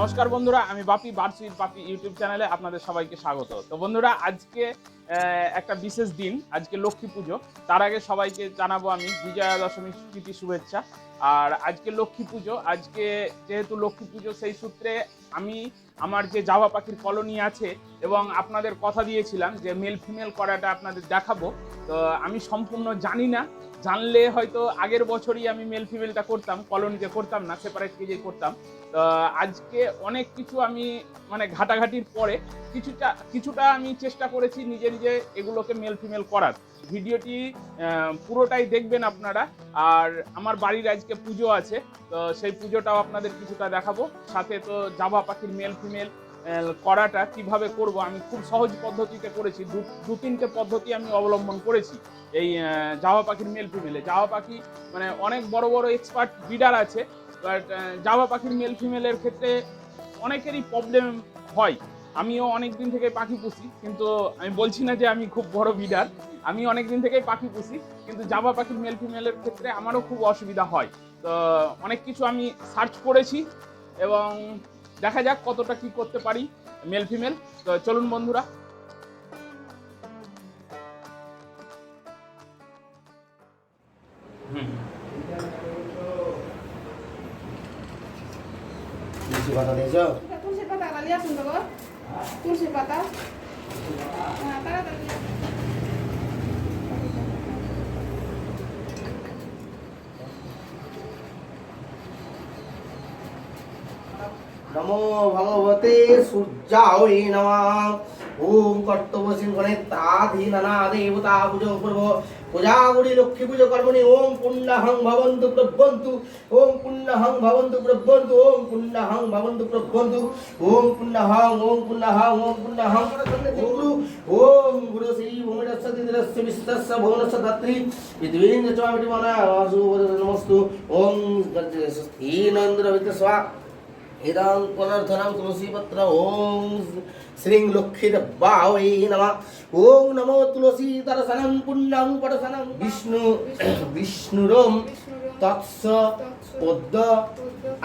নমস্কার বন্ধুরা, আমি বাপি বার্ডস বাপি ইউটিউব চ্যানেলে আপনাদের সবাইকে স্বাগত। তো বন্ধুরা, আজকে একটা বিশেষ দিন, আজকে লক্ষ্মী পুজো। তার আগে সবাইকে জানাবো আমি বিজয়া দশমীর প্রীতি শুভেচ্ছা। আর আজকে লক্ষ্মী পুজো, আজকে যেহেতু লক্ষ্মী পুজো, সেই সূত্রে আমি আমার যে জাভা পাখির কলোনি আছে এবং আপনাদের কথা দিয়েছিলাম যে মেল ফিমেল করাটা আপনাদের দেখাবো। তো আমি সম্পূর্ণ জানি না, জানলে হয়তো আগের বছরই আমি মেল ফিমেলটা করতাম, কলোনিতে করতাম না, সেপারেট কেজে করতাম। তো আজকে অনেক কিছু আমি মানে ঘাটাঘাটির পরে কিছুটা আমি চেষ্টা করেছি নিজে নিজে এগুলোকে মেল ফিমেল করার। ভিডিওটি পুরোটাই দেখবেন আপনারা। আর আমার বাড়ির আজকে পুজো আছে, তো সেই পুজোটাও আপনাদের কিছুটা দেখাবো। সাথে তো জাভা পাখির মেল ফিমেল করাটা কিভাবে করব আমি খুব সহজ পদ্ধতিতে করেছি। দু তিনটে পদ্ধতি আমি অবলম্বন করেছি এই জাভা পাখির মেল ফিমেলে। জাভা পাখি মানে অনেক বড় বড় এক্সপার্ট ব্রিডার আছে, বাট জাভা পাখির মেল ফিমেলের ক্ষেত্রে অনেকেরই প্রবলেম হয়। আমিও অনেক দিন থেকে পাখি পুষি, কিন্তু আমি বলছি না যে আমি খুব বড় ব্রিডার। আমি অনেক দিন থেকেই পাখি পুষি, কিন্তু জাভা পাখির মেল ফিমেলের ক্ষেত্রে আমারও খুব অসুবিধা হয়। তো অনেক কিছু আমি সার্চ করেছি এবং দেখা যাক কতটা কি করতে পারি মেল ফিমেল। তো চলুন বন্ধুরা। তুলসী পাতা দিয়েছো? তুলসী পাতা লালিয়া সুন্দর গো। তুলসী পাতা তাড়াতাড়ি নমো ভগবতে সূর্যায় নমঃ। ওম কর্তব্য সিংহনে তাধীনানা দেবতা পূজো পূর্ব পূজাগুড়ি লক্ষ্মী পুজো কর্মণি ওম পুণ্যহং ভবন্তু প্রভ্বন্তু ওম পুণ্যহং ভবন্তু প্রভ্বন্তু ওম পুণ্যহং ভবন্তু প্রভ্বন্তু ওম পুণ্যহং ওম পুণ্যহং ওম পুণ্যহং গুরু ওম গুরু শ্রী ভূমিরস্য দিদিরস্য বিশ্বস্য ভুবনস্য ধাত্রী পৃথিবীং চমামিতি মনা নমস্তু ওম স্থিনন্দ্র বিদ্যস্বা ইদং পুনর্ধনং তুলসীপত্র ওম শ্রীং লক্ষ্মী দেবায় নমঃ। ওম নমো তুলসী দর্শনং পুণ্যং পদশনং বিষ্ণুরম তৎস পদ্ম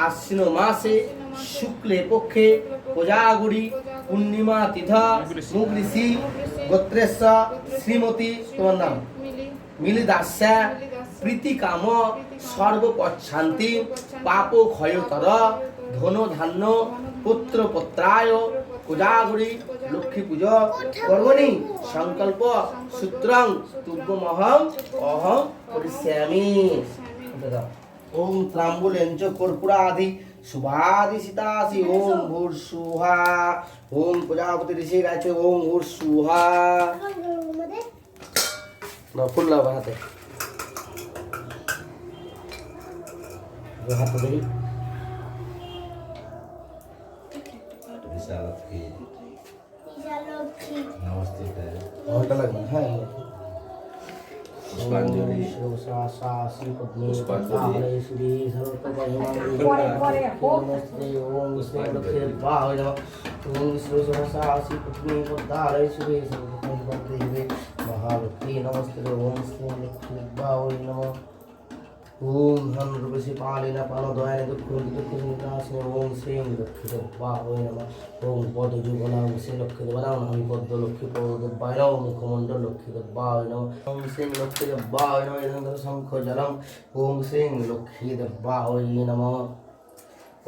আশ্বিন মাসে শুক্লে পক্ষে পূজাগুড়ি পূর্ণিমা তিথা মুগলিসি গোত্রেশ শ্রীমতী তোমার নাম মিলি দাস্যা প্রীতি কাম সর্বপচ্ছান্তি পাপ ক্ষয়তর ধন ধান্য পুত্র পুত্রায় পূজাগুড়ি লক্ষ্মী পুজো কর্মণি সংকল্প সূত্রং তুভ্যমহং অহং করিষ্যামি। ওম ত্রাম্বুলেঞ্চ কর্পূরাদি শুভাদি সীতাসি ওম ভূর্সুহা। ওম প্রজাপতি ঋষি গাছে ওম ভূর্সুহা। না ফুল লাভ হাতে হাতে দেখি नमस्ते घंटा लगना है। पुष्पांजलि महालक्ष्मी नमस्ते ओम श्री लक्ष्मी नमः। ओम हं रूपसी पालिना पानोदयाने दुःखनिदासिने ओम श्रीं लक्ष्मीदेवाय नमः। ओम पदयुगला श्री लक्ष्मीदेवाय नमः। আমি পদ্ম লক্ষ্মী পদদেবায় নমঃ। মুখমণ্ডল লক্ষ্মীদেবায় নমঃ। ওম শ্রীং লক্ষ্মীদেবায় নমঃ। ইদং শঙ্খ জলম ওম শ্রীং লক্ষ্মীদেবায় নমঃ।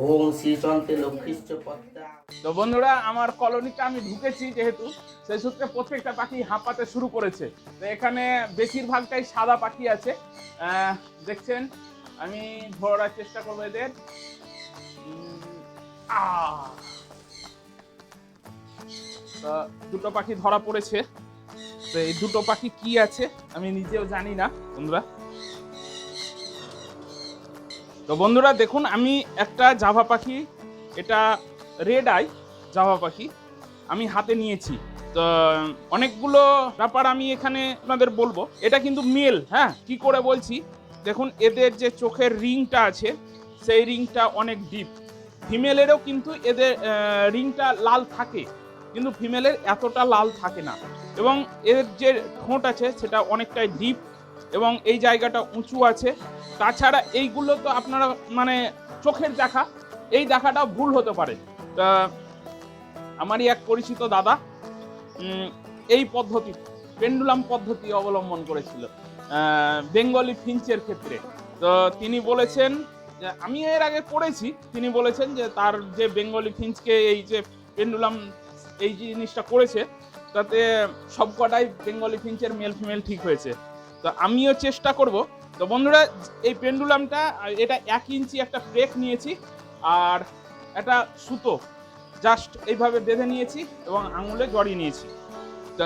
ওম শ্রীচন্তে লক্ষ্মীশ্চ পদ্মা। তো বন্ধুরা, আমার কলোনিতে আমি ঢুকেছি যেহেতু, সেই সূত্রে প্রত্যেকটা পাখি হাঁপাতে শুরু করেছে। তো এখানে বেশিরভাগটাই সাদা পাখি আছে, দেখছেন। আমি ধরার চেষ্টা করবো এদের। তো দুটো পাখি ধরা পড়েছে। তো এই দুটো পাখি কি আছে আমি নিজেও জানি না বন্ধুরা। তো বন্ধুরা দেখুন, আমি একটা জাভা পাখি, এটা রেড আই জাভা পাখি আমি হাতে নিয়েছি। তো অনেকগুলো ব্যাপার আমি এখানে আপনাদের বলবো। এটা কিন্তু মেল, হ্যাঁ, কি করে বলছি দেখুন। এদের যে চোখের রিংটা আছে সেই রিংটা অনেক ডিপ। ফিমেলেরও কিন্তু এদের রিংটা লাল থাকে, কিন্তু ফিমেলের এতটা লাল থাকে না। এবং এর যে ঠোঁট আছে সেটা অনেকটাই ডিপ এবং এই জায়গাটা উঁচু আছে। তাছাড়া এইগুলো তো আপনারা মানে চোখের দেখা, এই দেখাটা ভুল হতে পারে। তা আমারই এক পরিচিত দাদা এই পদ্ধতি পেন্ডুলাম পদ্ধতি অবলম্বন করেছিল বেঙ্গলি ফিঞ্চের ক্ষেত্রে। তো তিনি বলেছেন যে আমি এর আগে করেছি, তিনি বলেছেন যে তার যে বেঙ্গলি ফিঞ্চকে এই যে পেন্ডুলাম এই জিনিসটা করেছে তাতে সবকটাই বেঙ্গলি ফিঞ্চের মেল ফিমেল ঠিক হয়েছে। তো আমিও চেষ্টা করব। তো বন্ধুরা এই পেন্ডুলামটা এটা 1 ইঞ্চি একটা ব্রেক নিয়েছি আর একটা সুতো জাস্ট এইভাবে বেঁধে নিয়েছি এবং আঙুলে জড়িয়ে নিয়েছি। তা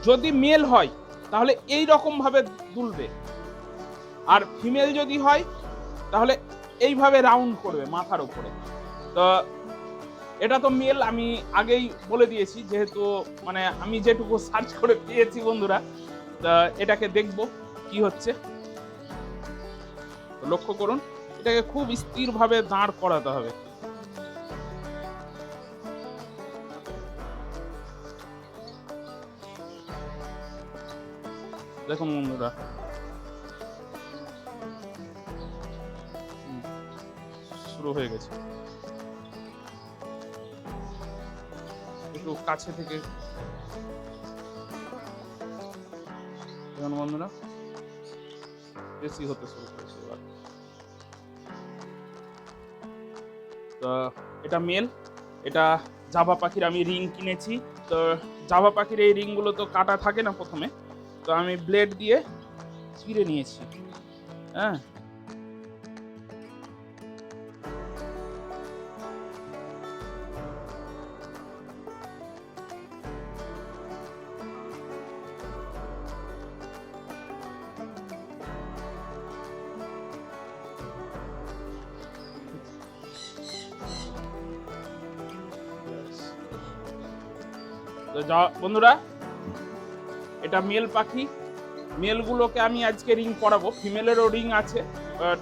যদি মেল হয় তাহলে এই রকমভাবে দুলবে, আর ফিমেল যদি হয় তাহলে এইভাবে রাউন্ড করবে মাথার উপরে। তো এটা তো মেল আমি আগেই বলে দিয়েছি, যেহেতু মানে আমি যেটুকু সার্চ করে পেয়েছি বন্ধুরা। তা এটাকে দেখব কি হচ্ছে। লক্ষ্য করুন, এটাকে খুব স্থিরভাবে দাঁড় করাতে হবে। দেখুন বন্ধুরা, শুরু হয়ে গেছে। একটু কাছে থেকে দেখুন বন্ধুরা, বেশি হতে শুরু করেছে এবার। তো এটা মেল, এটা জাভা পাখির আমি রিং কিনেছি। তো জাভা পাখির এই রিংগুলো তো কাটা থাকে না প্রথমে, তো আমি ব্লেড দিয়ে ছিঁড়ে নিয়েছি। হ্যাঁ, তো বন্ধুরা এটা মেল পাখি। মেলগুলোকে আমি আজকে রিং করাবো, ফিমেলেরও রিং আছে, বাট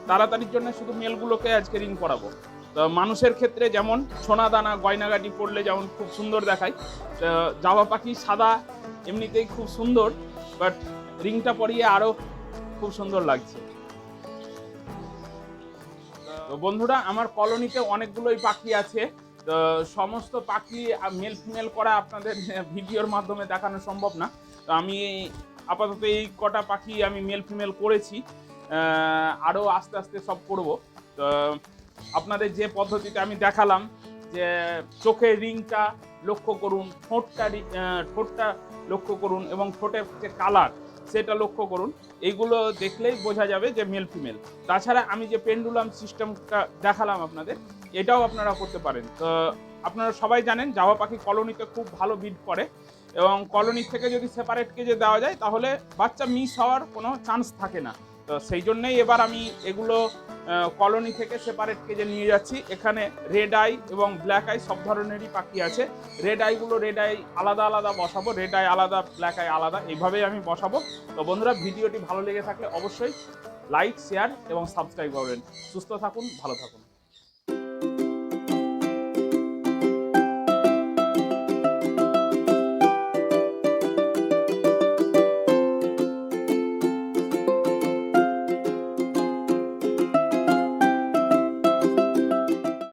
তাড়াতাড়ির জন্য শুধু মেলগুলোকে আজকে রিং করাবো। তো মানুষের ক্ষেত্রে যেমন সোনা দানা গয়নাগাটি পরলে যেমন খুব সুন্দর দেখায়, তো জাভা পাখি সাদা এমনিতেই খুব সুন্দর, বাট রিংটা পরিয়ে আরও খুব সুন্দর লাগছে। তো বন্ধুরা আমার কলোনিতে অনেকগুলোই পাখি আছে। তো সমস্ত পাখি মেল ফিমেল করা আপনাদের ভিডিওর মাধ্যমে দেখানো সম্ভব না। তো আমি আপাতত এই কটা পাখি আমি মেল ফিমেল করেছি, আরও আস্তে আস্তে সব করব। তো আপনাদের যে পদ্ধতিটা আমি দেখালাম, যে চোখের রিংটা লক্ষ্য করুন, ঠোঁটটা লক্ষ্য করুন এবং ঠোঁটের যে কালার সেটা লক্ষ্য করুন, এইগুলো দেখলেই বোঝা যাবে যে মেল ফিমেল। তাছাড়া আমি যে পেন্ডুলাম সিস্টেমটা দেখালাম আপনাদের, এটাও আপনারা করতে পারেন। তো আপনারা সবাই জানেন জাভা পাখি কলোনিতে খুব ভালো ব্রিড করে, এবং কলোনি থেকে যদি সেপারেট কেজে দেওয়া যায় তাহলে বাচ্চা মিস হওয়ার কোনো চান্স থাকে না। তো সেই জন্যই এবার আমি এগুলো কলোনি থেকে সেপারেট কেজে নিয়ে যাচ্ছি। এখানে রেড আই এবং ব্ল্যাক আই সব ধরনেরই পাখি আছে। রেড আইগুলো রেড আই আলাদা আলাদা বসাবো, রেড আই আলাদা, ব্ল্যাক আই আলাদা, এইভাবেই আমি বসাবো। তো বন্ধুরা ভিডিওটি ভালো লেগে থাকলে অবশ্যই লাইক, শেয়ার এবং সাবস্ক্রাইব করবেন। সুস্থ থাকুন, ভালো থাকুন।